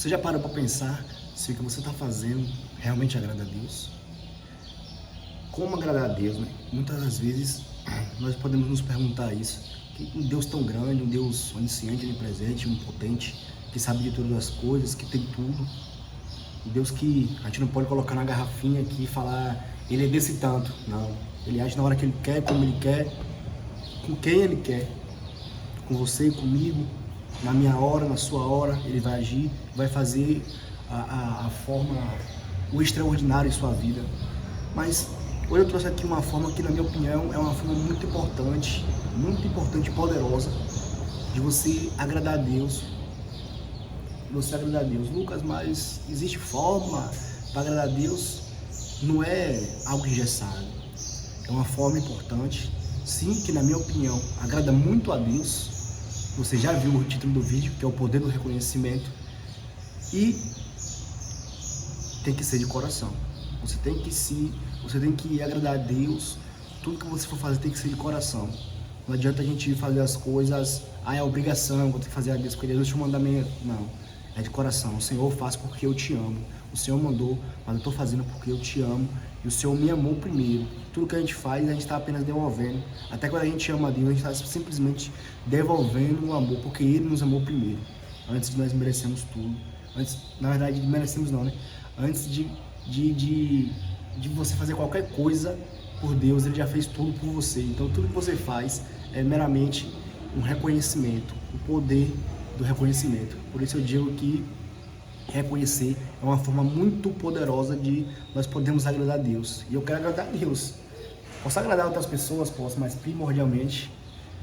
Você já parou para pensar se o que você está fazendo realmente agrada a Deus? Como agradar a Deus, né? Muitas das vezes nós podemos nos perguntar isso. Que um Deus tão grande, um Deus onisciente, onipresente, onipotente, que sabe de todas as coisas, que tem tudo. Um Deus que a gente não pode colocar na garrafinha aqui e falar, ele é desse tanto. Não. Ele age na hora que ele quer, como ele quer, com quem ele quer. Com você e comigo, na minha hora, na sua hora, ele vai agir, vai fazer a forma, o extraordinário em sua vida. Mas hoje eu trouxe aqui uma forma que, na minha opinião, é uma forma muito importante e poderosa de você agradar a Deus. Lucas, mas existe forma para agradar a Deus? Não é algo engessado. É uma forma importante, sim, que na minha opinião agrada muito a Deus. Você já viu o título do vídeo, que é o poder do reconhecimento. E tem que ser de coração. Você tem que agradar a Deus. Tudo que você for fazer tem que ser de coração. Não adianta a gente fazer as coisas, é obrigação, vou ter que fazer a Deus, porque Deus te mandamento. Não, é de coração. O Senhor faz porque eu te amo. O Senhor mandou, mas eu estou fazendo porque eu te amo. E o Senhor me amou primeiro. Tudo que a gente faz, a gente está apenas devolvendo. Até quando a gente ama a Deus, a gente está simplesmente devolvendo o amor, porque Ele nos amou primeiro. Antes de nós merecemos tudo. Antes, na verdade, merecemos não, né? Antes de você fazer qualquer coisa por Deus, Ele já fez tudo por você. Então, tudo que você faz é meramente um reconhecimento, o poder do reconhecimento. Por isso eu digo que reconhecer é uma forma muito poderosa de nós podermos agradar a Deus. E eu quero agradar a Deus. Posso agradar outras pessoas? Posso, mas primordialmente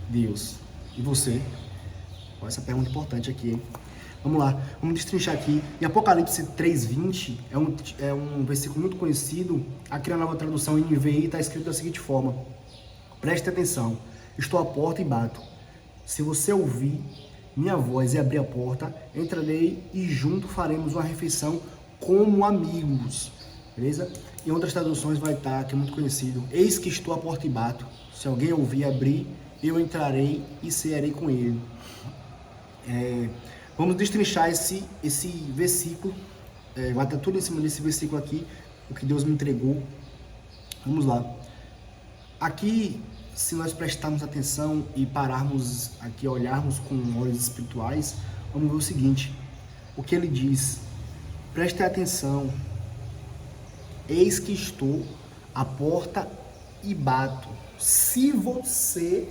Deus. E você? Essa pergunta importante aqui, hein? Vamos lá, vamos destrinchar aqui. Em Apocalipse 3:20, é um versículo muito conhecido. Aqui na nova tradução NVI está escrito da seguinte forma: preste atenção, estou à porta e bato. Se você ouvir minha voz e abrir a porta, entrarei e junto faremos uma refeição como amigos. Beleza? Em outras traduções vai estar, que é muito conhecido: eis que estou à porta e bato. Se alguém ouvir e abrir, eu entrarei e cearei com ele. Vamos destrinchar esse versículo. Vai estar tudo em cima desse versículo aqui, o que Deus me entregou. Vamos lá. Aqui, se nós prestarmos atenção e pararmos aqui, olharmos com olhos espirituais, vamos ver o seguinte: o que ele diz: preste atenção, eis que estou à porta e bato. Se você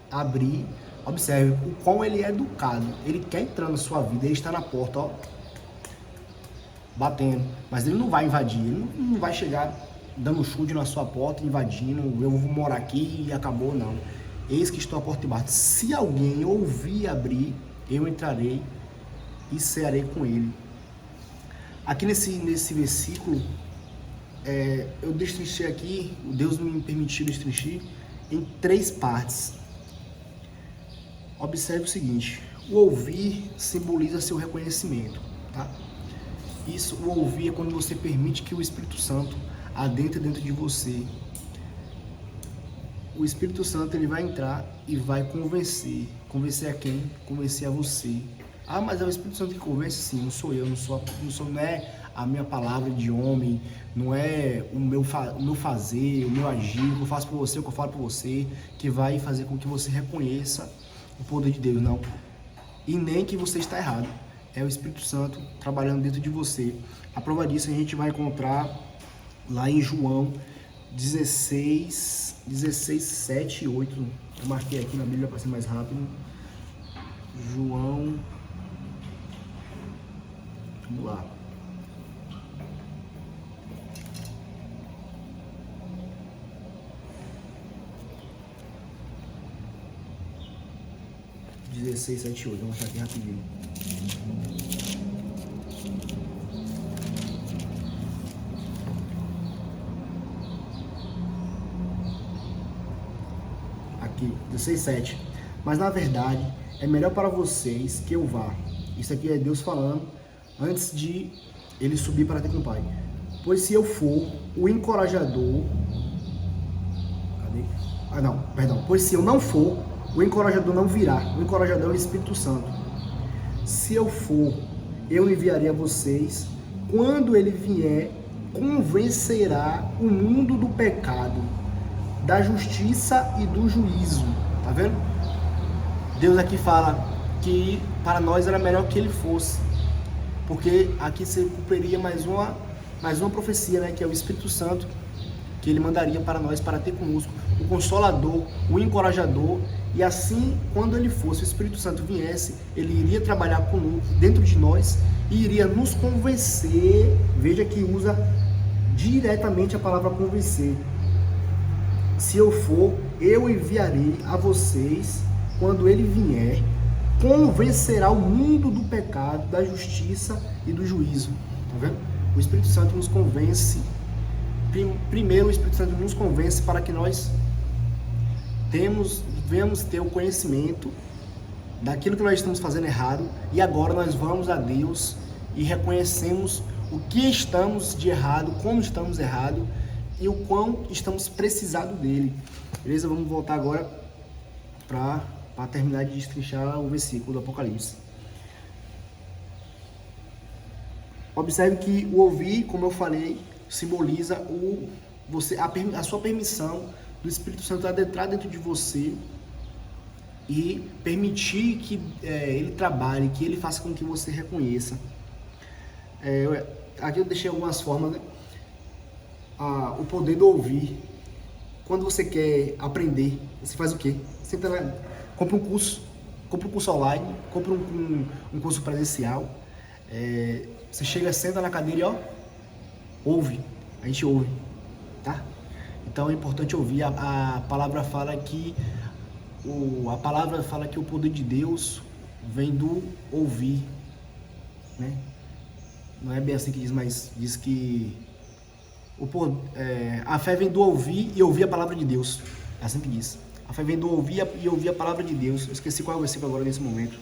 abrir, observe o quão ele é educado. Ele quer entrar na sua vida, ele está na porta, ó, batendo. Mas ele não vai invadir, ele não vai chegar dando chute na sua porta, invadindo, eu vou morar aqui e acabou, não. Eis que estou à porta e bato. Se alguém ouvir abrir, eu entrarei e cearei com ele. Aqui nesse versículo, eu destrinchei aqui, Deus me permitiu destrinchar em 3 partes. Observe o seguinte: o ouvir simboliza seu reconhecimento, tá? Isso, o ouvir é quando você permite que o Espírito Santo adentre dentro de você. O Espírito Santo, ele vai entrar e vai convencer. Convencer a quem? Convencer a você. Ah, mas é o Espírito Santo que convence? Sim, não sou eu, não é a minha palavra de homem, não é o meu fazer, o meu agir, o que eu faço por você, o que eu falo por você, que vai fazer com que você reconheça o poder de Deus, não. E nem que você está errado. É o Espírito Santo trabalhando dentro de você. A prova disso a gente vai encontrar lá em João 16, 7 e 8. Eu marquei aqui na Bíblia para ser mais rápido. João, vamos lá. João 16, 7 e 8. Vou mostrar aqui rapidinho. Aqui, 16, 7. Mas na verdade, é melhor para vocês que eu vá. Isso aqui é Deus falando antes de ele subir para ter com o Pai. Pois se eu for, o encorajador... Cadê? Pois se eu não for, o encorajador não virá. O encorajador é o Espírito Santo. Se eu for, eu enviarei a vocês. Quando ele vier, convencerá o mundo do pecado, da justiça e do juízo. Tá vendo? Deus aqui fala que para nós era melhor que ele fosse, porque aqui se cumpriria mais uma profecia, né, que é o Espírito Santo, que ele mandaria para nós, para ter conosco o Consolador, o Encorajador, e assim, quando ele fosse, o Espírito Santo viesse, ele iria trabalhar conosco, dentro de nós, e iria nos convencer. Veja que usa diretamente a palavra convencer. Se eu for, eu enviarei a vocês. Quando ele vier, convencerá o mundo do pecado, da justiça e do juízo. Tá vendo? O Espírito Santo nos convence. Primeiro, o Espírito Santo nos convence para que nós venhamos ter o conhecimento daquilo que nós estamos fazendo errado, e agora nós vamos a Deus e reconhecemos o que estamos de errado, como estamos errado e o quão estamos precisados dele. Beleza? Vamos voltar agora para terminar de destrinchar o versículo do Apocalipse. Observe que o ouvir, como eu falei, simboliza a sua permissão do Espírito Santo adentrar dentro de você e permitir que ele trabalhe, que ele faça com que você reconheça. Aqui eu deixei algumas formas, né? O poder do ouvir. Quando você quer aprender, você faz o quê? Você compra um curso online, compra um curso presencial. Você chega, senta na cadeira e ouve. A gente ouve, tá? Então é importante ouvir. A palavra fala que o poder de Deus vem do ouvir, né? Não é bem assim que diz, mas diz que a fé vem do ouvir e ouvir a palavra de Deus. É assim que diz. A fé vem do ouvir e ouvir a palavra de Deus. Eu esqueci qual é o versículo agora nesse momento.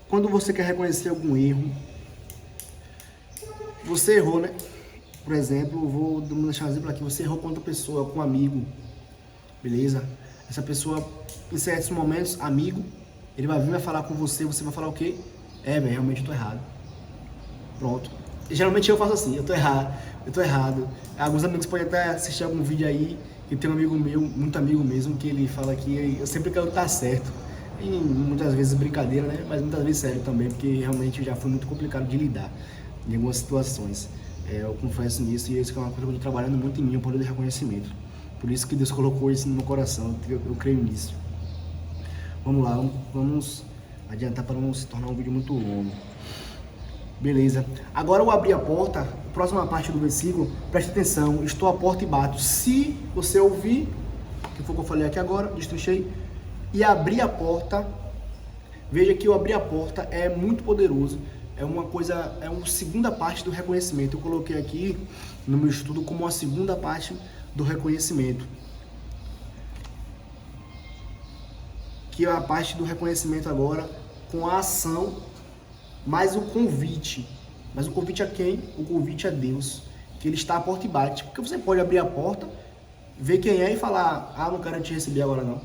Quando você quer reconhecer algum erro, você errou, né? Por exemplo, vou deixar um exemplo aqui. Você errou com outra pessoa, com um amigo, beleza? Essa pessoa, em certos momentos, amigo, ele vai vir, vai falar com você, você vai falar o quê? Velho, realmente eu tô errado. Pronto. E, geralmente eu faço assim, eu tô errado. Alguns amigos podem até assistir algum vídeo aí, que tem um amigo meu, muito amigo mesmo, que ele fala que eu sempre quero estar certo. E muitas vezes brincadeira, né? Mas muitas vezes sério também, porque realmente já foi muito complicado de lidar em algumas situações. Eu confesso nisso, e isso é uma coisa que eu estou trabalhando muito em mim, o poder de reconhecimento. Por isso que Deus colocou isso no meu coração, eu creio nisso. Vamos lá, vamos adiantar para não se tornar um vídeo muito longo. Beleza. Agora eu abri a porta, próxima parte do versículo, preste atenção, estou à porta e bato. Se você ouvir, que foi o que eu falei aqui agora, destrinchei, e abrir a porta, veja que o abrir a porta é muito poderoso. É uma segunda parte do reconhecimento. Eu coloquei aqui no meu estudo como uma segunda parte do reconhecimento. Que é a parte do reconhecimento agora com a ação, mais o convite. Mas o convite a quem? O convite a Deus. Que ele está à porta e bate. Porque você pode abrir a porta, ver quem é e falar, não quero te receber agora não.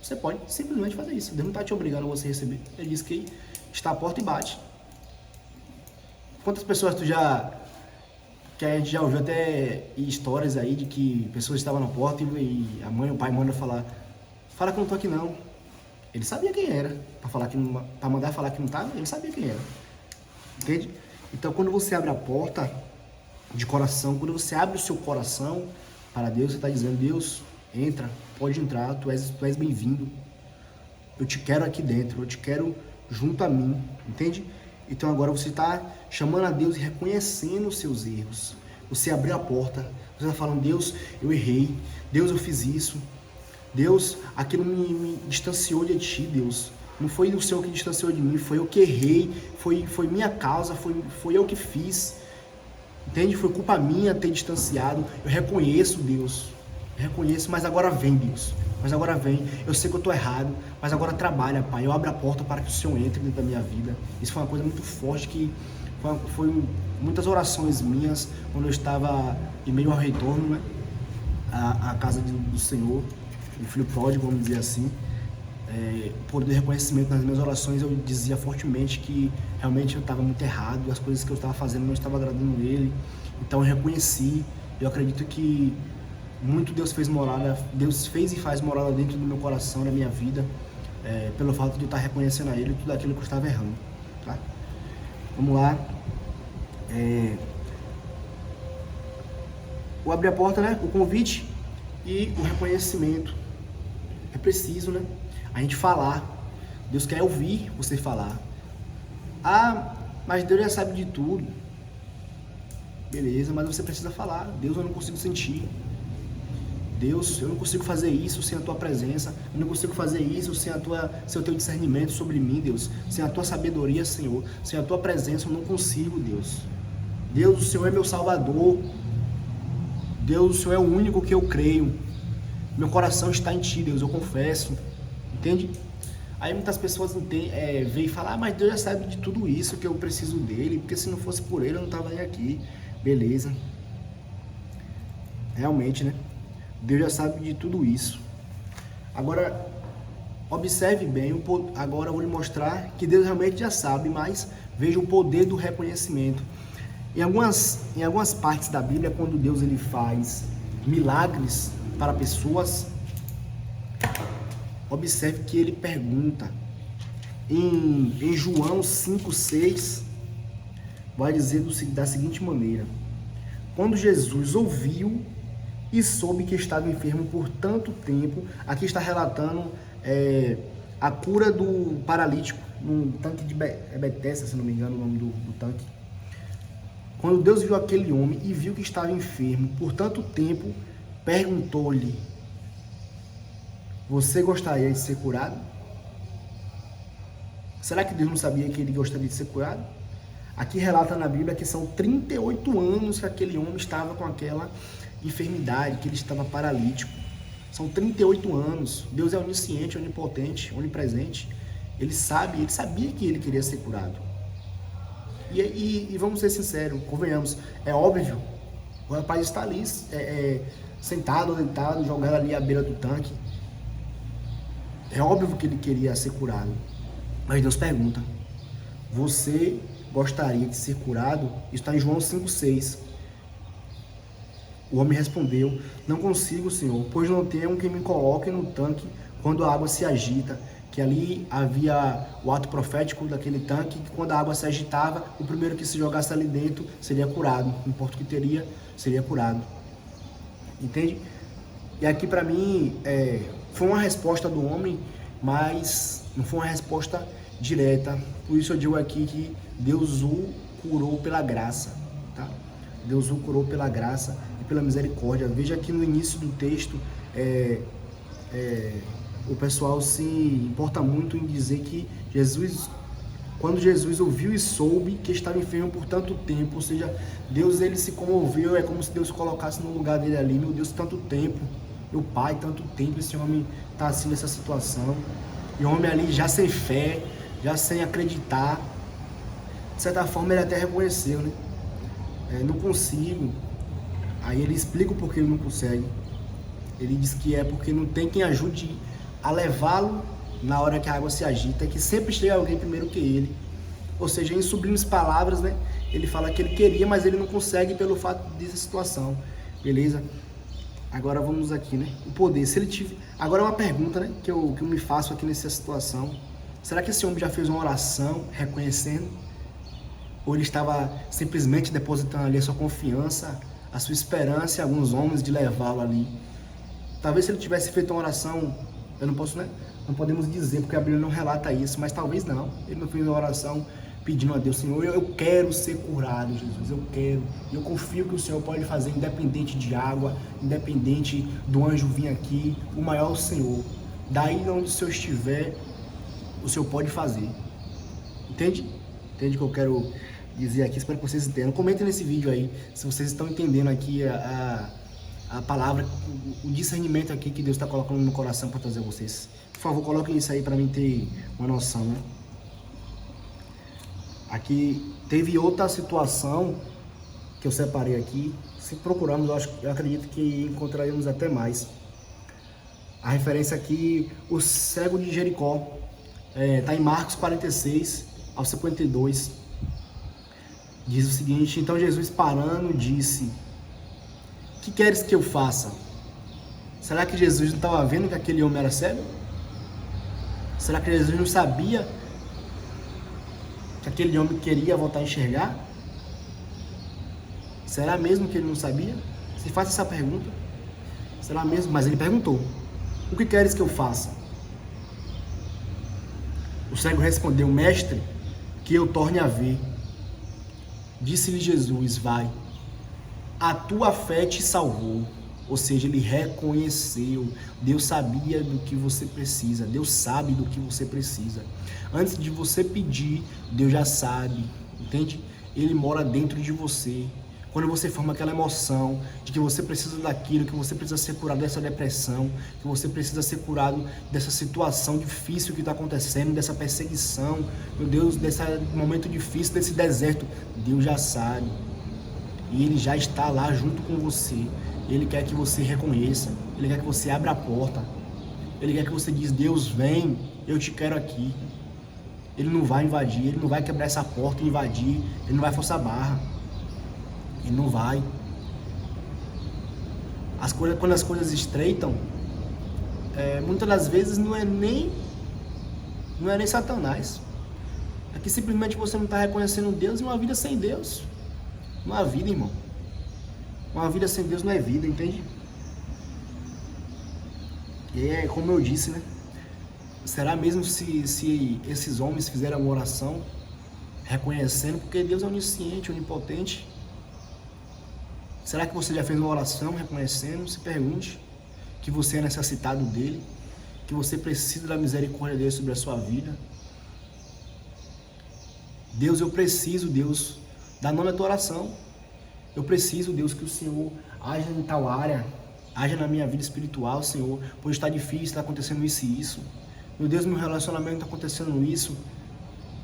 Você pode simplesmente fazer isso. Deus não está te obrigando a você receber. Ele diz que está à porta e bate. Quantas pessoas que a gente já ouviu até histórias aí de que pessoas estavam na porta e a mãe ou o pai manda fala que eu não tô aqui não. Ele sabia quem era, para mandar falar que não estava, ele sabia quem era. Entende? Então quando você abre a porta de coração, quando você abre o seu coração para Deus, você está dizendo, Deus, entra, pode entrar, tu és bem-vindo. Eu te quero aqui dentro, eu te quero junto a mim, entende? Então agora você está chamando a Deus e reconhecendo os seus erros. Você abriu a porta, você está falando, Deus, eu errei, Deus, eu fiz isso, Deus, aquilo me distanciou de ti, Deus. Não foi o Senhor que distanciou de mim, foi eu que errei, foi minha causa, foi eu que fiz. Entende? Foi culpa minha ter distanciado. Eu reconheço, Deus. Eu reconheço, mas agora vem, Deus. Mas agora vem. Eu sei que eu estou errado, mas agora trabalha, Pai. Eu abro a porta para que o Senhor entre dentro da minha vida. Isso foi uma coisa muito forte, que foi muitas orações minhas quando eu estava em meio ao retorno, né? À casa do Senhor, o filho pródigo, vamos dizer assim. O poder de reconhecimento nas minhas orações, eu dizia fortemente que realmente eu estava muito errado, as coisas que eu estava fazendo não estavam agradando Ele. Então eu reconheci. Eu acredito que muito Deus fez e faz morada dentro do meu coração, na minha vida, pelo fato de eu estar reconhecendo a Ele tudo aquilo que eu estava errando, tá? Vamos lá. Vou abrir a porta, né? O convite e o reconhecimento. É preciso, né? A gente falar. Deus quer ouvir você falar. Ah, mas Deus já sabe de tudo. Beleza, mas você precisa falar. Deus, eu não consigo sentir. Deus, eu não consigo fazer isso sem a tua presença. Eu não consigo fazer isso sem o teu discernimento sobre mim, Deus. Sem a tua sabedoria, Senhor. Sem a tua presença, eu não consigo, Deus. Deus, o Senhor é meu Salvador. Deus, o Senhor é o único que eu creio. Meu coração está em Ti, Deus, eu confesso. Entende? Aí muitas pessoas veem e falam, mas Deus já sabe de tudo isso, que eu preciso dele, porque se não fosse por ele eu não estava nem aqui. Beleza. Realmente, né? Deus já sabe de tudo isso. Agora, observe bem, agora eu vou lhe mostrar que Deus realmente já sabe, mas veja o poder do reconhecimento. Em algumas partes da Bíblia, quando Deus ele faz milagres para pessoas, observe que ele pergunta. Em João 5,6, vai dizer da seguinte maneira: quando Jesus ouviu e soube que estava enfermo por tanto tempo, aqui está relatando a cura do paralítico no tanque de Betesda, se não me engano o nome do tanque. Quando Deus viu aquele homem e viu que estava enfermo por tanto tempo, perguntou-lhe: você gostaria de ser curado? Será que Deus não sabia que ele gostaria de ser curado? Aqui relata na Bíblia que são 38 anos que aquele homem estava com aquela enfermidade, que ele estava paralítico. São 38 anos. Deus é onisciente, onipotente, onipresente. Ele sabia que ele queria ser curado. E vamos ser sinceros, convenhamos, é óbvio, o rapaz está ali, sentado ou deitado, jogado ali à beira do tanque. É óbvio que ele queria ser curado. Mas Deus pergunta: você gostaria de ser curado? Isso está em João 5,6. O homem respondeu: não consigo, Senhor, pois não tenho quem me coloque no tanque quando a água se agita. Que ali havia o ato profético daquele tanque, que quando a água se agitava, o primeiro que se jogasse ali dentro seria curado. Não importa o que seria curado. Entende? E aqui para mim foi uma resposta do homem, mas não foi uma resposta direta. Por isso eu digo aqui que Deus o curou pela graça, tá? Deus o curou pela graça e pela misericórdia. Veja que no início do texto o pessoal se importa muito em dizer que quando Jesus ouviu e soube que estava enfermo por tanto tempo, ou seja, Deus ele se comoveu, é como se Deus colocasse no lugar dele ali: meu Deus, tanto tempo, meu Pai, tanto tempo esse homem está assim nessa situação. E o homem ali já sem fé, já sem acreditar, de certa forma ele até reconheceu, né? Não consigo. Aí ele explica o porquê ele não consegue. Ele diz que é porque não tem quem ajude a levá-lo na hora que a água se agita, que sempre chega alguém primeiro que ele. Ou seja, em sublimes palavras, né? Ele fala que ele queria, mas ele não consegue pelo fato dessa situação. Beleza? Agora vamos aqui, né? O poder. Se ele tiver... Agora é uma pergunta, né? Que eu me faço aqui nessa situação. Será que esse homem já fez uma oração reconhecendo? Ou ele estava simplesmente depositando ali a sua confiança, a sua esperança em alguns homens de levá-lo ali? Talvez se ele tivesse feito uma oração, eu não posso, né? Não podemos dizer, porque a Bíblia não relata isso, mas talvez não. Ele não fez uma oração pedindo a Deus: Senhor, eu quero ser curado, Jesus, eu quero. Eu confio que o Senhor pode fazer, independente de água, independente do anjo vir aqui, o maior é o Senhor. Daí onde o Senhor estiver, o Senhor pode fazer. Entende? Entende o que eu quero dizer aqui? Espero que vocês entendam. Comentem nesse vídeo aí, se vocês estão entendendo aqui a palavra, o discernimento aqui que Deus está colocando no coração para trazer a vocês. Por favor, coloquem isso aí para mim ter uma noção, né? Aqui teve outra situação que eu separei aqui. Se procurarmos, eu acredito que encontraremos até mais. A referência aqui, o cego de Jericó, está em Marcos 46 ao 52. Diz o seguinte: então Jesus parando disse: que queres que eu faça? Será que Jesus não estava vendo que aquele homem era cego? Será que Jesus não sabia que aquele homem queria voltar a enxergar? Será mesmo que ele não sabia? Se faz essa pergunta. Será mesmo? Mas ele perguntou: o que queres que eu faça? O cego respondeu: mestre, que eu torne a ver. Disse-lhe Jesus: vai, a tua fé te salvou. Ou seja, ele reconheceu. Deus sabia do que você precisa. Deus sabe do que você precisa. Antes de você pedir, Deus já sabe. Entende? Ele mora dentro de você. Quando você forma aquela emoção de que você precisa daquilo, que você precisa ser curado dessa depressão, que você precisa ser curado dessa situação difícil que está acontecendo, dessa perseguição, meu Deus, desse momento difícil, desse deserto, Deus já sabe. E Ele já está lá junto com você. Ele quer que você reconheça. Ele quer que você abra a porta. Ele quer que você diz: Deus, vem, eu te quero aqui. Ele não vai invadir, Ele não vai quebrar essa porta e invadir. Ele não vai forçar a barra. Ele não vai. Quando as coisas estreitam, muitas das vezes não é nem Satanás. É que simplesmente você não está reconhecendo Deus. E uma vida sem Deus não há vida, irmão. Uma vida sem Deus não é vida, entende? E é como eu disse, né? Será mesmo se esses homens fizeram uma oração reconhecendo, porque Deus é onisciente, onipotente? Será que você já fez uma oração reconhecendo? Se pergunte que você é necessitado dele, que você precisa da misericórdia dele sobre a sua vida. Deus, eu preciso, Deus, dá nome à tua oração. Eu preciso, Deus, que o Senhor haja em tal área, haja na minha vida espiritual, Senhor, pois está difícil, está acontecendo isso e isso. Meu Deus, meu relacionamento está acontecendo isso.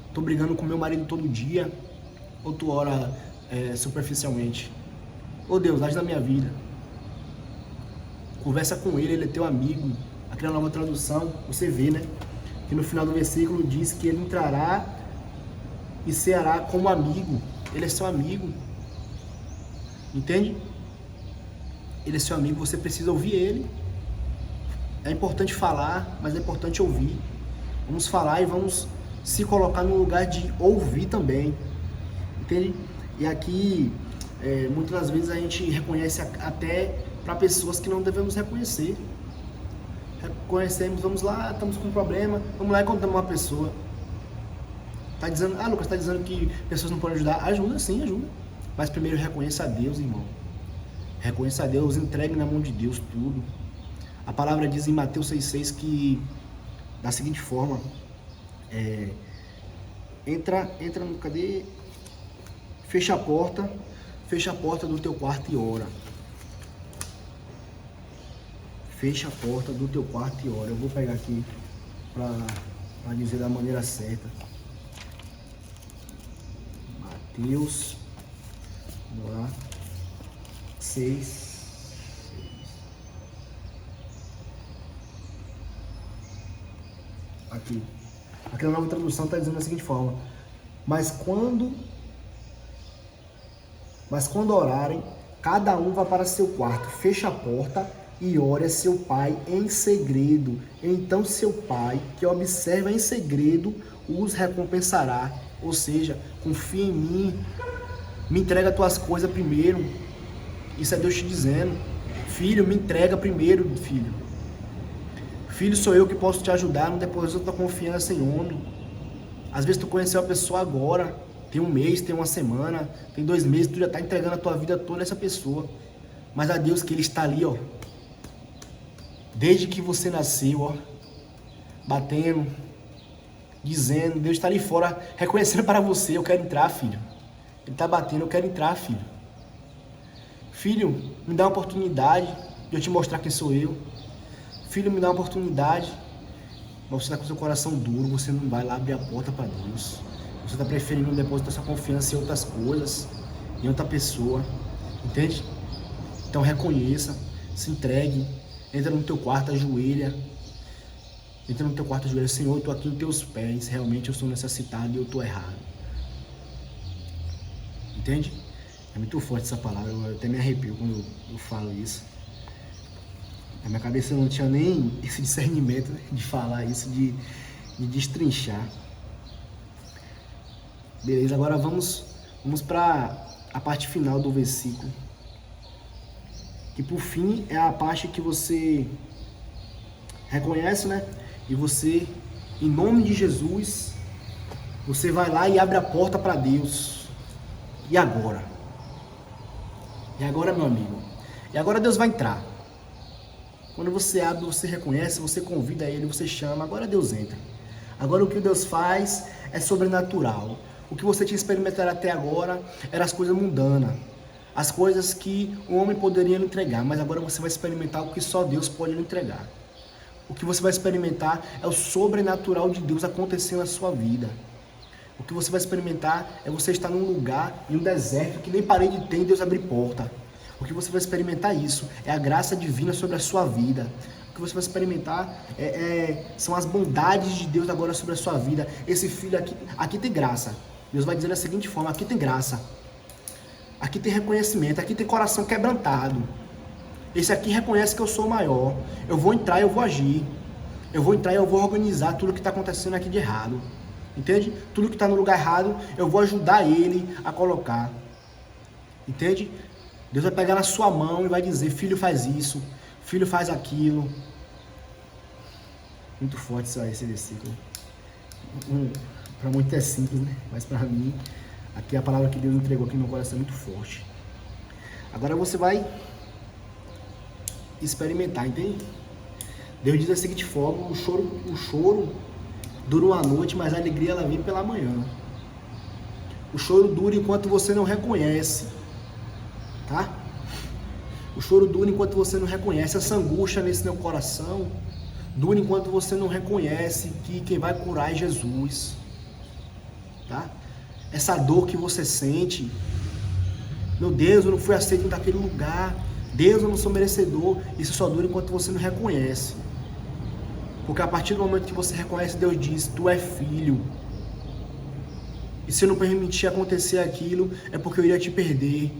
Estou brigando com meu marido todo dia. Ou tu ora superficialmente? Ô Deus, age na minha vida. Conversa com ele é teu amigo. Aqui na Nova Tradução, você vê, né? Que no final do versículo diz que ele entrará e será como amigo. Ele é seu amigo. Entende? Ele é seu amigo, você precisa ouvir ele. É importante falar, mas é importante ouvir. Vamos falar e vamos se colocar no lugar de ouvir também. Entende? E aqui, muitas das vezes a gente reconhece até para pessoas que não devemos reconhecer. Reconhecemos, vamos lá, estamos com um problema, vamos lá e contamos uma pessoa. Tá dizendo, Lucas, tá dizendo que pessoas não podem ajudar? Ajuda sim, ajuda. Mas primeiro reconheça a Deus, irmão. Reconheça a Deus, entregue na mão de Deus tudo. A palavra diz em Mateus 6,6 que, da seguinte forma, entra no, cadê? Fecha a porta do teu quarto e ora. Fecha a porta do teu quarto e ora. Eu vou pegar aqui para dizer da maneira certa. Mateus, vamos lá, 6. Aqui na Nova Tradução está dizendo da seguinte forma: mas quando orarem, cada um vá para seu quarto, fecha a porta e ore a seu pai em segredo. Então seu pai, que observa em segredo, os recompensará. Ou seja, confia em mim, me entrega as tuas coisas primeiro. Isso é Deus te dizendo: filho, me entrega primeiro, filho. Filho, sou eu que posso te ajudar, não deposita tua confiança em homem. Às vezes tu conheceu a pessoa agora, tem um mês, tem uma semana, tem 2 meses, tu já está entregando a tua vida toda a essa pessoa. Mas a Deus que Ele está ali, ó, desde que você nasceu, ó, batendo, dizendo, Deus está ali fora, reconhecendo para você: eu quero entrar, filho. Ele está batendo: eu quero entrar, filho. Filho, me dá uma oportunidade de eu te mostrar quem sou eu. Filho, me dá uma oportunidade. Mas você está com seu coração duro, você não vai lá abrir a porta para Deus. Você está preferindo depositar sua confiança em outras coisas, em outra pessoa. Entende? Então reconheça, se entregue, Entra no teu quarto, ajoelha. Entra no teu quarto, ajoelha. Senhor, eu estou aqui nos teus pés. Realmente eu sou necessitado e eu estou errado. Entende? É muito forte essa palavra. Eu até me arrepio quando eu falo isso. Na minha cabeça eu não tinha nem esse discernimento, né, de falar isso, de destrinchar. Beleza, agora vamos para a parte final do versículo. Que por fim é a parte que você reconhece, né? E você, em nome de Jesus, você vai lá e abre a porta para Deus. E agora? E agora, meu amigo? E agora Deus vai entrar. Quando você abre, você reconhece, você convida Ele, você chama, agora Deus entra. Agora o que Deus faz é sobrenatural. O que você tinha experimentado até agora eram as coisas mundanas. As coisas que o homem poderia lhe entregar, mas agora você vai experimentar o que só Deus pode lhe entregar. O que você vai experimentar é o sobrenatural de Deus acontecendo na sua vida. O que você vai experimentar é você estar num lugar, em um deserto, que nem parede tem, Deus abrir porta. O que você vai experimentar isso é a graça divina sobre a sua vida. O que você vai experimentar são as bondades de Deus agora sobre a sua vida. Esse filho aqui tem graça. Deus vai dizer da seguinte forma, aqui tem graça. Aqui tem reconhecimento, aqui tem coração quebrantado. Esse aqui reconhece que eu sou o maior. Eu vou entrar e eu vou agir. Eu vou entrar e eu vou organizar tudo que está acontecendo aqui de errado. Entende? Tudo que está no lugar errado, eu vou ajudar ele a colocar. Entende? Deus vai pegar na sua mão e vai dizer, filho faz isso, filho faz aquilo. Muito forte esse versículo. Para muitos é simples, né? Mas para mim, aqui a palavra que Deus entregou aqui no meu coração é muito forte. Agora você vai experimentar, entende? Deus diz da seguinte forma, o choro dura uma noite, mas a alegria ela vem pela manhã. O choro dura enquanto você não reconhece. Tá? O choro dura enquanto você não reconhece. Essa angústia nesse meu coração dura enquanto você não reconhece que quem vai curar é Jesus. Tá? Essa dor que você sente, meu Deus, eu não fui aceito naquele lugar, Deus, eu não sou merecedor, isso só dura enquanto você não reconhece. Porque a partir do momento que você reconhece, Deus diz, tu é filho. E se eu não permitir acontecer aquilo, é porque eu iria te perder.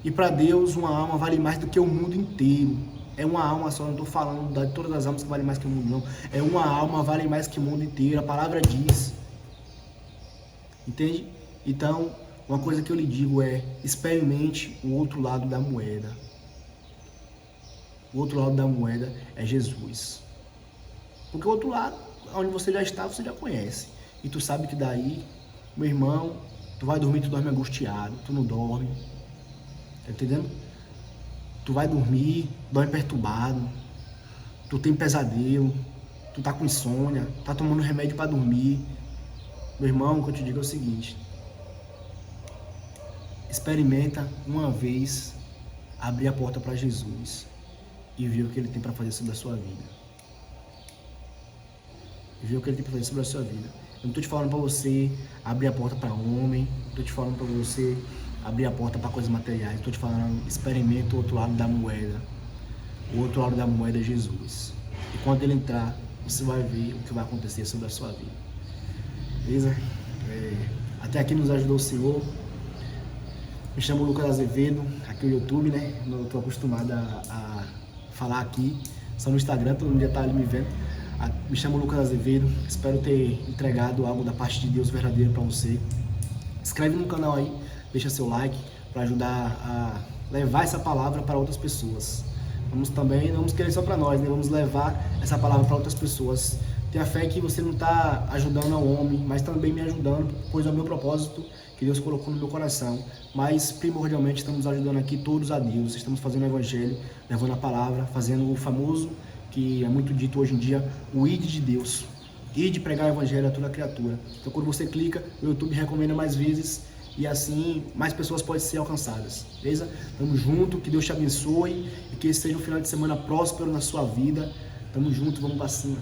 E para Deus, uma alma vale mais do que o mundo inteiro. É uma alma só, não estou falando de todas as almas que valem mais que o mundo, não. É uma alma vale mais que o mundo inteiro, a palavra diz. Entende? Então, uma coisa que eu lhe digo é, experimente o outro lado da moeda. O outro lado da moeda é Jesus. Porque o outro lado, onde você já está, você já conhece. E tu sabe que daí, meu irmão, tu vai dormir, tu dorme angustiado, tu não dorme. Tá entendendo? Tu vai dormir, dorme perturbado, tu tem pesadelo, tu tá com insônia, tá tomando remédio para dormir. Meu irmão, o que eu te digo é o seguinte, experimenta uma vez abrir a porta para Jesus e ver o que Ele tem para fazer sobre a sua vida. E ver o que Ele tem para fazer sobre a sua vida. Eu não tô te falando para você abrir a porta para homem, não tô te falando para você abrir a porta para coisas materiais. Estou te falando, experimenta o outro lado da moeda. O outro lado da moeda é Jesus. E quando Ele entrar, você vai ver o que vai acontecer sobre a sua vida. Beleza? Até aqui nos ajudou o Senhor. Me chamo Lucas Azevedo, aqui no YouTube, né? Não estou acostumado a falar aqui, só no Instagram, todo mundo já está ali me vendo. Me chamo Lucas Azevedo, espero ter entregado algo da parte de Deus verdadeiro para você. Inscreve no canal aí, deixa seu like para ajudar a levar essa palavra para outras pessoas. Não vamos querer só para nós, né? Vamos levar essa palavra para outras pessoas. Tenha fé que você não está ajudando ao homem, mas também me ajudando, pois é o meu propósito que Deus colocou no meu coração. Mas primordialmente estamos ajudando aqui todos a Deus, estamos fazendo o evangelho, levando a palavra, fazendo o famoso, que é muito dito hoje em dia, o ID de Deus. ID pregar o evangelho a toda criatura. Então quando você clica, o YouTube recomenda mais vezes e assim mais pessoas podem ser alcançadas. Beleza? Tamo junto, que Deus te abençoe e que esse seja um final de semana próspero na sua vida. Tamo junto, vamos pra cima.